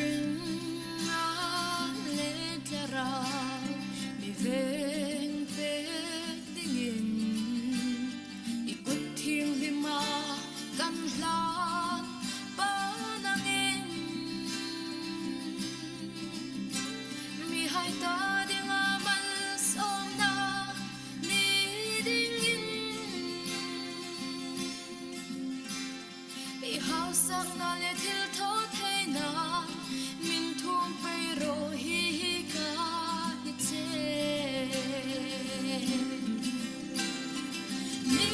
ring a le tlara mi veng pe dingin ikut thiêng hi ma kan hla pa nangin mi hai ta ding a mal som na ni dingin i hau sak na le thil tho thei na min thum pe ro hi ka hi che mi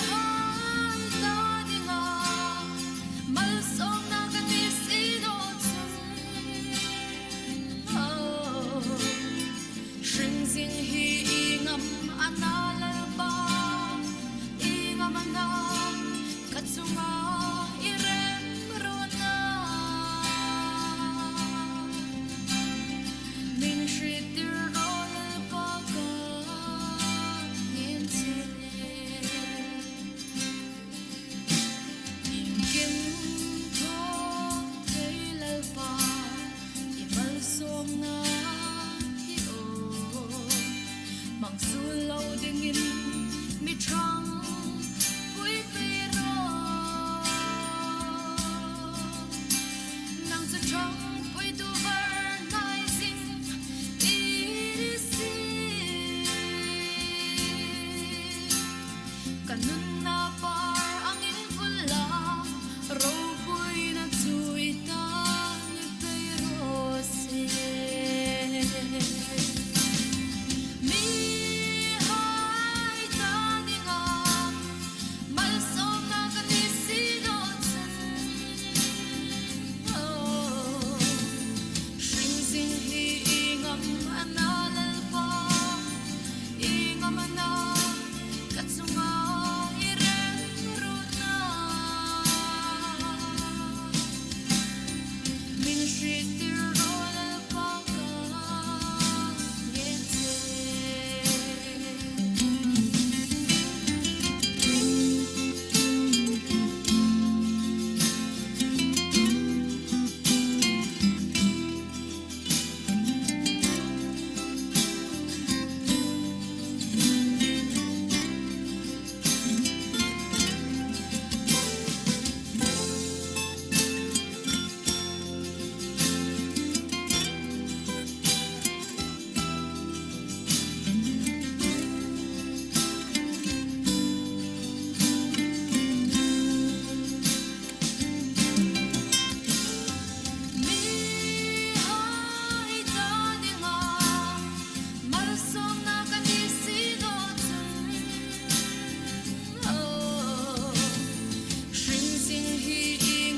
hai ta ding a mal som na ka ti si do chun shring sing hi ngam anal ba i ngam na katsuma irem rona min shritir rol pa ka nin che kim tho thei lal pa i mal som na hi o mang su lo ding in mi thang pui pe ro nang za trong pui du var nai sing i si kanun na par angin fulla ro pui na chui ta ni pe ro se mi hai ta ding a mal som na ka ni si do chen shring sing hi ngam anal pa i ngam na katsuma irem runa min shritir rol pa ka yen che mi hai ta ding a mal som na ka ni si do chen shring sing hi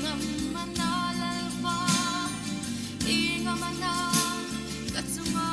ngam anal pa i ngam na katsuma